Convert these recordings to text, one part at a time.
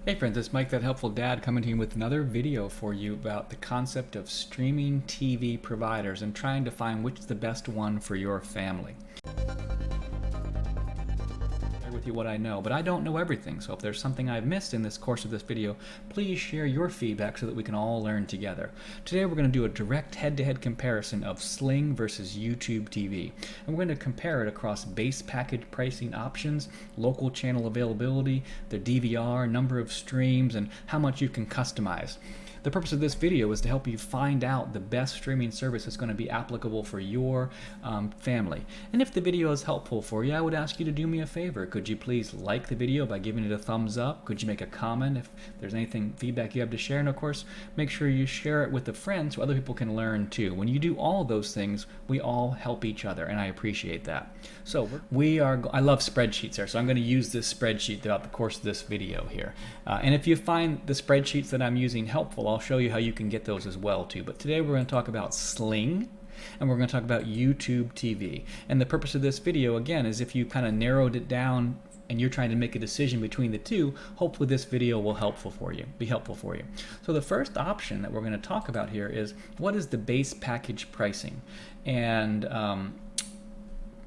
Hey friends, it's Mike, that helpful dad, coming to you with another video for you about the concept of streaming TV providers and trying to find which is the best one for your family. With you what I know, but I don't know everything, so if there's something I've missed in this course of this video, please share your feedback so that we can all learn together. Today we're going to do a direct head-to-head comparison of Sling versus YouTube TV, and we're going to compare it across base package pricing options, local channel availability, the DVR, number of streams, and how much you can customize. The purpose of this video is to help you find out the best streaming service that's going to be applicable for your family. And if the video is helpful for you, I would ask you to do me a favor. Could you please like the video by giving it a thumbs up? Could you make a comment if there's anything feedback you have to share? And of course, make sure you share it with a friend so other people can learn too. When you do all of those things, we all help each other, and I appreciate that. So I love spreadsheets here, so I'm going to use this spreadsheet throughout the course of this video here. And if you find the spreadsheets that I'm using helpful, I'll show you how you can get those as well too. But today we're going to talk about Sling, and we're going to talk about YouTube TV. And the purpose of this video, again, is if you kind of narrowed it down and you're trying to make a decision between the two, hopefully this video will be helpful for you. So the first option that we're going to talk about here is what is the base package pricing. And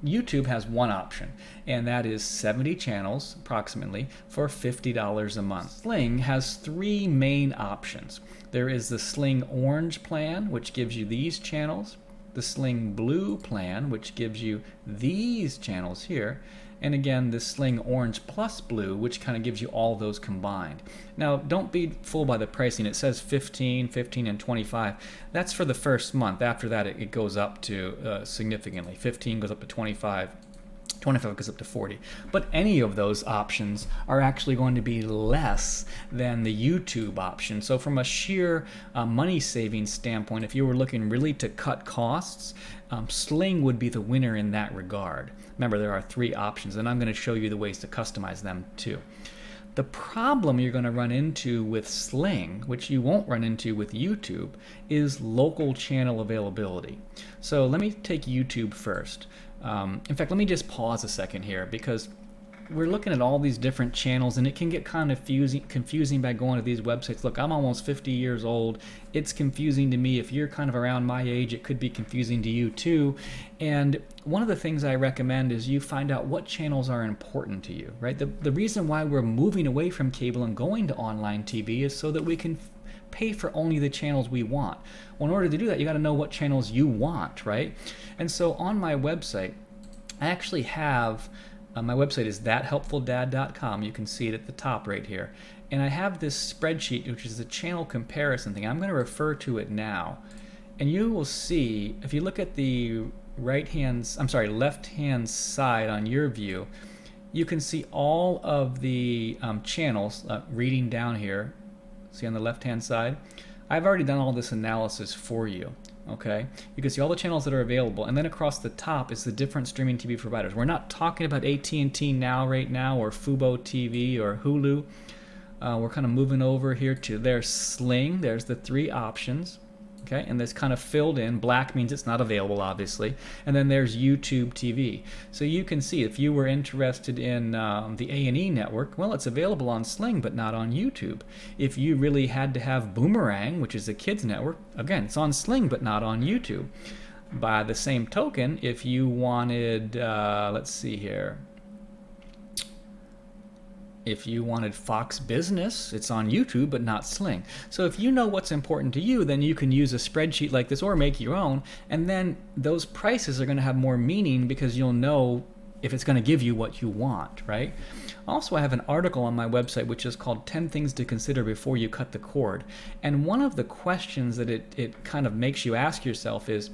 YouTube has one option, and that is 70 channels approximately for $50 a month. Sling has three main options. There is the Sling Orange plan, which gives you these channels, the Sling Blue plan, which gives you these channels here, and again the Sling Orange Plus Blue, which kind of gives you all those combined. Now don't be fooled by the pricing. It says 15, 15, and 25. That's for the first month. After that it goes up to significantly. 15 goes up to 25. 25 goes up to 40. But any of those options are actually going to be less than the YouTube option. So from a sheer money saving standpoint, if you were looking really to cut costs, Sling would be the winner in that regard. Remember, there are three options, and I'm going to show you the ways to customize them too. The problem you're going to run into with Sling, which you won't run into with YouTube, is local channel availability. So let me take YouTube first. In fact, let me just pause a second here, because we're looking at all these different channels and it can get kind of confusing by going to these websites. Look, I'm almost 50 years old. It's confusing to me. If you're kind of around my age, it could be confusing to you too. And one of the things I recommend is you find out what channels are important to you, right? The reason why we're moving away from cable and going to online TV is so that we can pay for only the channels we want. Well, in order to do that, you got to know what channels you want, right? And so on my website, I actually have my website is thathelpfuldad.com. You can see it at the top right here. And I have this spreadsheet, which is the channel comparison thing. I'm going to refer to it now. And you will see, if you look at the left-hand side on your view, you can see all of the channels reading down here. See on the left-hand side? I've already done all this analysis for you. Okay, you can see all the channels that are available, and then across the top is the different streaming TV providers. We're not talking about AT&T right now, or Fubo TV, or Hulu. We're kind of moving over here to there's Sling. There's the three options. Okay, and this kind of filled in. Black means it's not available, obviously. And then there's YouTube TV. So you can see if you were interested in the A&E network, well, it's available on Sling, but not on YouTube. If you really had to have Boomerang, which is a kids network, again, it's on Sling, but not on YouTube. By the same token, if you wanted, let's see here, if you wanted Fox Business, it's on YouTube, but not Sling. So if you know what's important to you, then you can use a spreadsheet like this or make your own, and then those prices are going to have more meaning because you'll know if it's going to give you what you want, right? Also, I have an article on my website which is called 10 Things to Consider Before You Cut the Cord. And one of the questions that it kind of makes you ask yourself is,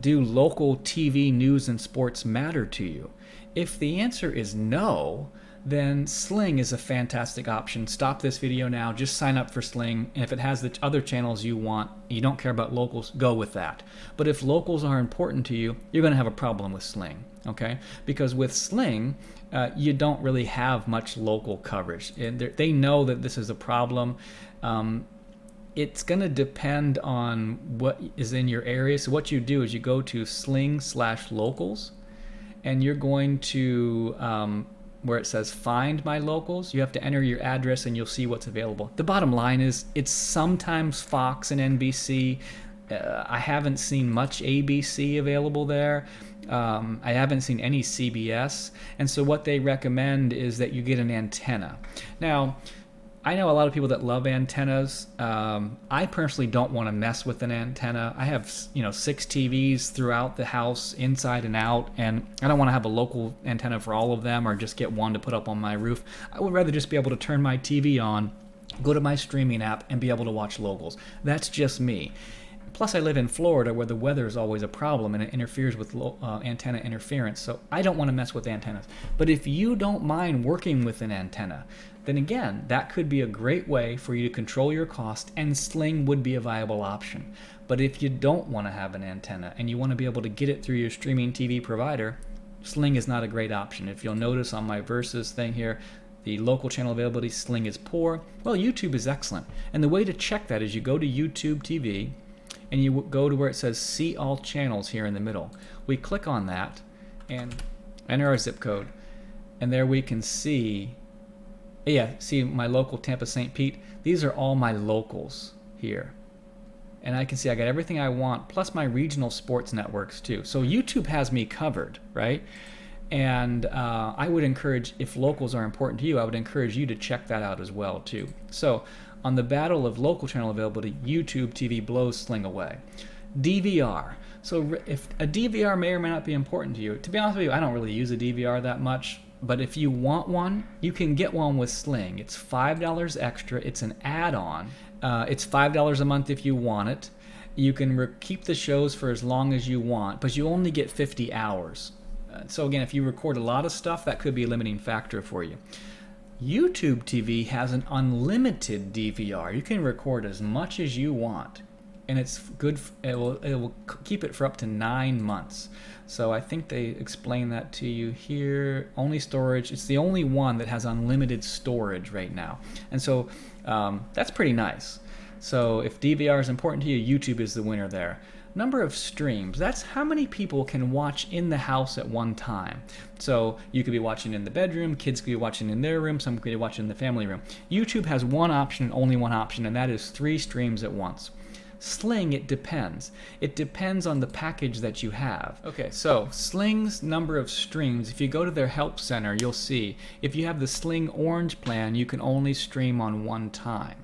do local TV news and sports matter to you? If the answer is no, then Sling is a fantastic option. Stop this video now, just sign up for Sling, and if it has the other channels you want, you don't care about locals, go with that. But if locals are important to you, you're going to have a problem with Sling, okay? Because with Sling, you don't really have much local coverage. And they know that this is a problem. It's going to depend on what is in your area. So what you do is you go to Sling/locals, and you're going to where it says find my locals, you have to enter your address and you'll see what's available. The bottom line is it's sometimes Fox and NBC. I haven't seen much ABC available there. I haven't seen any CBS. And so what they recommend is that you get an antenna. Now, I know a lot of people that love antennas. I personally don't want to mess with an antenna. I have 6 TVs throughout the house, inside and out, and I don't want to have a local antenna for all of them or just get one to put up on my roof. I would rather just be able to turn my TV on, go to my streaming app, and be able to watch locals. That's just me. Plus, I live in Florida where the weather is always a problem and it interferes with antenna interference, so I don't want to mess with antennas. But if you don't mind working with an antenna, then again, that could be a great way for you to control your cost, and Sling would be a viable option. But if you don't want to have an antenna and you want to be able to get it through your streaming TV provider, Sling is not a great option. If you'll notice on my Versus thing here, the local channel availability, Sling is poor. Well, YouTube is excellent. And the way to check that is you go to YouTube TV, and you go to where it says see all channels here in the middle. We click on that and enter our zip code, and there we can see my local Tampa St. Pete. These are all my locals here, and I can see I got everything I want plus my regional sports networks too. So YouTube has me covered, right? And I would encourage, if locals are important to you, I would encourage you to check that out as well too. So on the battle of local channel availability, YouTube TV blows Sling away. DVR. So if a DVR may or may not be important to you, to be honest with you, I don't really use a DVR that much, but if you want one, you can get one with Sling. It's $5 extra. It's an add-on. It's $5 a month if you want it. You can keep the shows for as long as you want, but you only get 50 hours. So again, if you record a lot of stuff, that could be a limiting factor for you. YouTube TV has an unlimited DVR. You can record as much as you want, and it's good. It will keep it for up to 9 months. So I think they explain that to you here. Only storage. It's the only one that has unlimited storage right now, and so that's pretty nice. So if DVR is important to you, YouTube is the winner there. Number of streams, that's how many people can watch in the house at one time. So you could be watching in the bedroom, kids could be watching in their room, some could be watching in the family room. YouTube has one option and only one option, and that is 3 streams at once. Sling, it depends. It depends on the package that you have. Okay, so Sling's number of streams, if you go to their help center, you'll see if you have the Sling Orange plan, you can only stream on one time.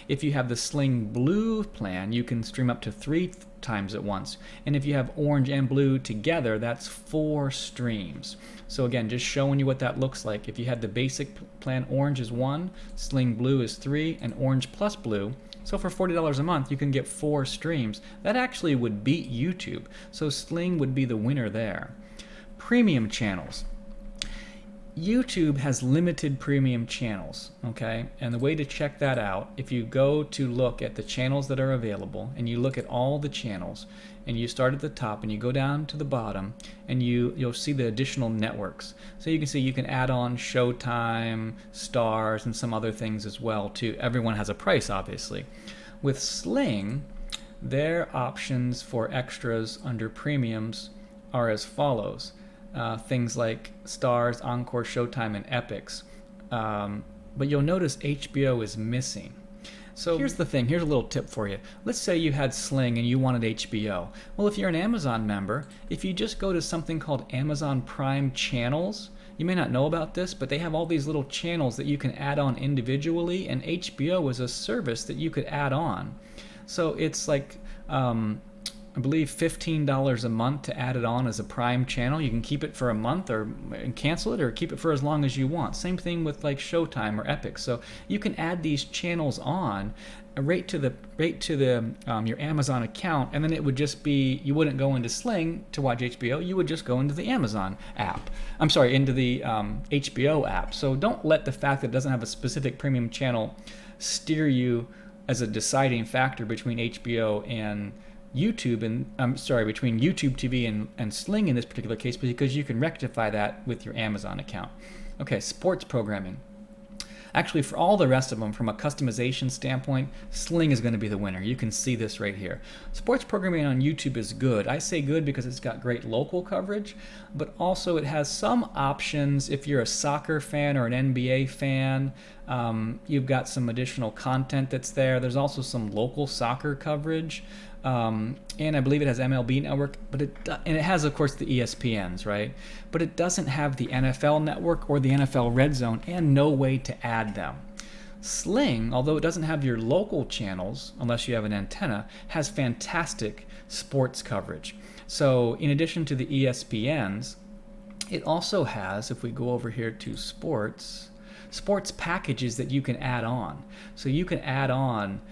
If you have the Sling Blue plan, you can stream up to 3 times at once. And if you have Orange and Blue together, that's 4 streams. So again, just showing you what that looks like. If you had the basic plan, Orange is 1, Sling Blue is 3, and Orange plus Blue. So for $40 a month, you can get 4 streams. That actually would beat YouTube. So Sling would be the winner there. Premium channels. YouTube has limited premium channels, okay? And the way to check that out, if you go to look at the channels that are available, and you look at all the channels, and you start at the top and you go down to the bottom, and you'll see the additional networks. So you can see you can add on Showtime, Stars, and some other things as well too. Everyone has a price, obviously. With Sling, their options for extras under premiums are as follows. Things like Stars, Encore, Showtime, and Epics. But you'll notice HBO is missing. So here's the thing, here's a little tip for you. Let's say you had Sling and you wanted HBO. Well, if you're an Amazon member, if you just go to something called Amazon Prime Channels, you may not know about this, but they have all these little channels that you can add on individually, and HBO is a service that you could add on. So it's like, I believe $15 a month to add it on as a Prime channel. You can keep it for a month and cancel it, or keep it for as long as you want. Same thing with like Showtime or Epic. So you can add these channels on right to your Amazon account, and then it would just be, you wouldn't go into Sling to watch HBO. You would just go into the Amazon app. I'm sorry, into the HBO app. So don't let the fact that it doesn't have a specific premium channel steer you as a deciding factor between HBO and YouTube, and between YouTube TV and Sling in this particular case, because you can rectify that with your Amazon account. Okay, sports programming. Actually, for all the rest of them, from a customization standpoint, Sling is going to be the winner. You can see this right here. Sports programming on YouTube is good. I say good because it's got great local coverage, but also it has some options. If you're a soccer fan or an NBA fan, you've got some additional content that's there. There's also some local soccer coverage. And I believe it has MLB Network, and it has, of course, the ESPNs, right? But it doesn't have the NFL Network or the NFL Red Zone, and no way to add them. Sling, although it doesn't have your local channels, unless you have an antenna, has fantastic sports coverage. So in addition to the ESPNs, it also has, if we go over here to sports packages that you can add on. So you can add on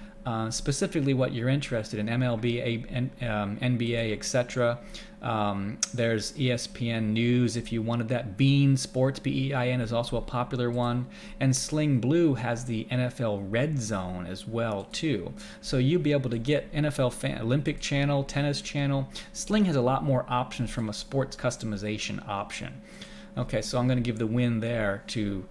specifically what you're interested in, MLB, NBA, etc. There's ESPN News if you wanted that. Bein Sports, BEIN, is also a popular one. And Sling Blue has the NFL Red Zone as well, too. So you'll be able to get NFL Olympic Channel, Tennis Channel. Sling has a lot more options from a sports customization option. Okay, so I'm going to give the win there to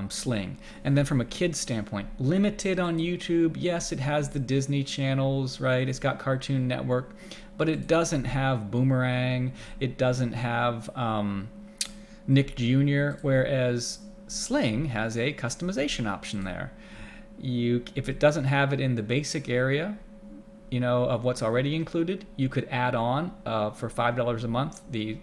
Sling. And then from a kid's standpoint, limited on YouTube. Yes, it has the Disney channels, right? It's got Cartoon Network, but it doesn't have Boomerang. It doesn't have Nick Jr., whereas Sling has a customization option there. If it doesn't have it in the basic area, of what's already included, you could add on for $5 a month the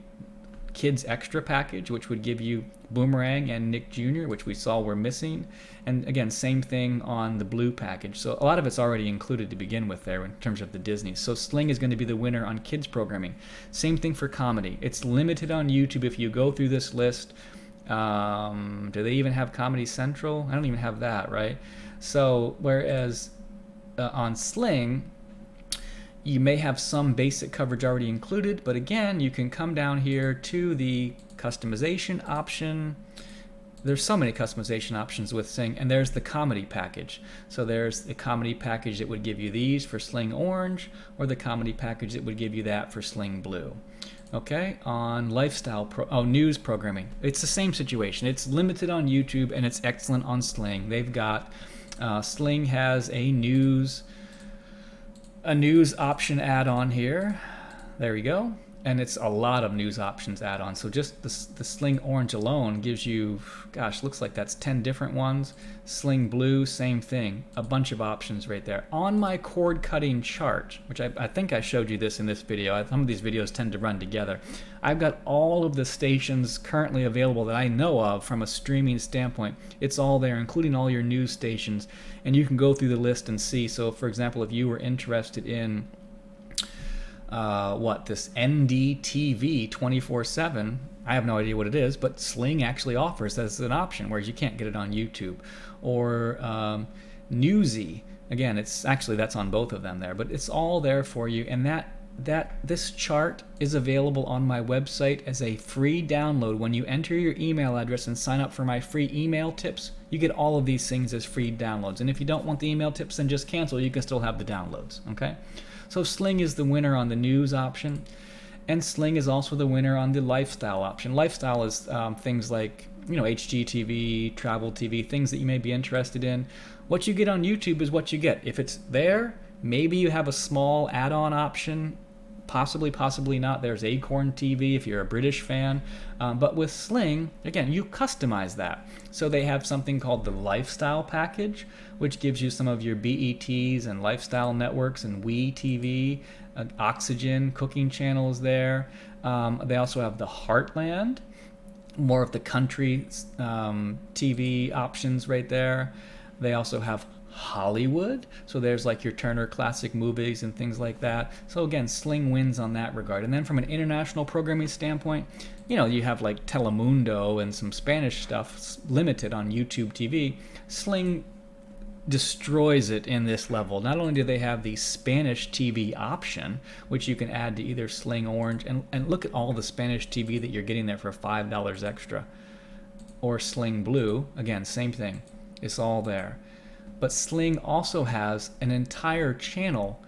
Kids Extra package, which would give you Boomerang and Nick Jr., which we saw were missing. And again, same thing on the Blue package. So a lot of it's already included to begin with there in terms of the Disney. So Sling is going to be the winner on kids programming. Same thing for comedy. It's limited on YouTube. If you go through this list, do they even have Comedy Central? I don't even have that, right? So whereas on Sling, you may have some basic coverage already included, but again, you can come down here to the customization option. There's so many customization options with Sling, and there's the comedy package. So there's the comedy package that would give you these for Sling Orange, or the comedy package that would give you that for Sling Blue. Okay, on news programming, it's the same situation. It's limited on YouTube, and it's excellent on Sling. They've got, Sling has a news option add-on here. There we go. And it's a lot of news options add-on. So just the Sling Orange alone gives you, gosh, looks like that's 10 different ones. Sling Blue, same thing. A bunch of options right there. On my cord cutting chart, which I think I showed you this in this video. Some of these videos tend to run together. I've got all of the stations currently available that I know of from a streaming standpoint. It's all there, including all your news stations. And you can go through the list and see. So for example, if you were interested in this NDTV 24/7, I have no idea what it is, but Sling actually offers that as an option, whereas you can't get it on YouTube. Or Newsy, again, that's on both of them there, but it's all there for you. And this chart is available on my website as a free download. When you enter your email address and sign up for my free email tips, you get all of these things as free downloads. And if you don't want the email tips, then just cancel. You can still have the downloads, okay? So Sling is the winner on the news option, and Sling is also the winner on the lifestyle option. Lifestyle is things like HGTV, travel TV, things that you may be interested in. What you get on YouTube is what you get. If it's there, maybe you have a small add-on option. Possibly not. There's Acorn TV if you're a British fan. But with Sling, again, you customize that. So they have something called the Lifestyle Package, which gives you some of your BETs and lifestyle networks and WeTV, Oxygen, cooking channels there. They also have the Heartland, more of the country TV options right there. They also have Hollywood, so there's like your Turner Classic Movies and things like that. So again, Sling wins on that regard. And then from an international programming standpoint, you have like Telemundo and some Spanish stuff limited on YouTube TV. Sling destroys it in this level. Not only do they have the Spanish TV option, which you can add to either Sling Orange, and look at all the Spanish TV that you're getting there for $5 extra, or Sling Blue, again, same thing. It's all there. But Sling also has an entire channel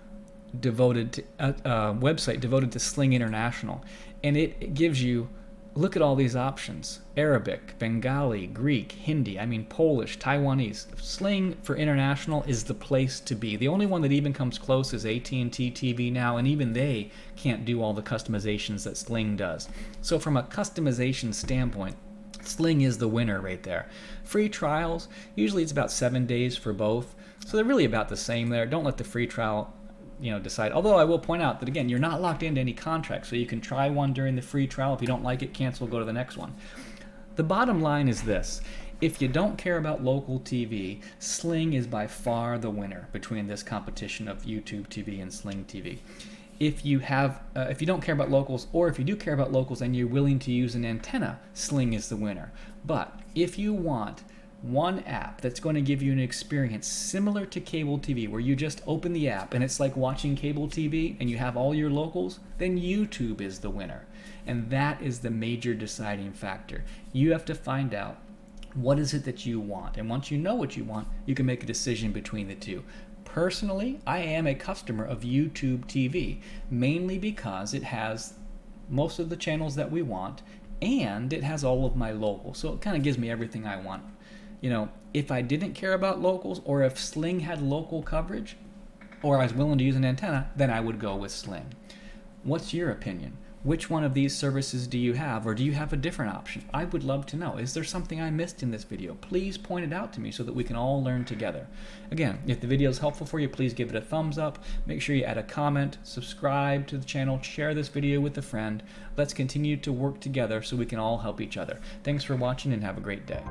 devoted to website devoted to Sling International, and it gives you Look at all these options: Arabic, Bengali, Greek, Hindi, Polish, Taiwanese. Sling for international is the place to be. The only one that even comes close is AT&T TV now, and even they can't do all the customizations that Sling does. So from a customization standpoint, Sling is the winner right there. Free trials, usually it's about 7 days for both, so they're really about the same there. Don't let the free trial decide. Although I will point out that, again, you're not locked into any contract, so you can try one during the free trial. If you don't like it, cancel, go to the next one. The bottom line is this: if you don't care about local TV, Sling is by far the winner between this competition of YouTube TV and Sling TV. If you don't care about locals, or if you do care about locals and you're willing to use an antenna, Sling is the winner. But if you want one app that's going to give you an experience similar to cable TV, where you just open the app and it's like watching cable TV and you have all your locals, then YouTube is the winner. And that is the major deciding factor. You have to find out what is it that you want. And once you know what you want, you can make a decision between the two. Personally, I am a customer of YouTube TV, mainly because it has most of the channels that we want, and it has all of my locals. So it kind of gives me everything I want. If I didn't care about locals, or if Sling had local coverage, or I was willing to use an antenna, then I would go with Sling. What's your opinion? Which one of these services do you have, or do you have a different option? I would love to know. Is there something I missed in this video? Please point it out to me so that we can all learn together. Again, if the video is helpful for you, please give it a thumbs up. Make sure you add a comment, subscribe to the channel, share this video with a friend. Let's continue to work together so we can all help each other. Thanks for watching and have a great day.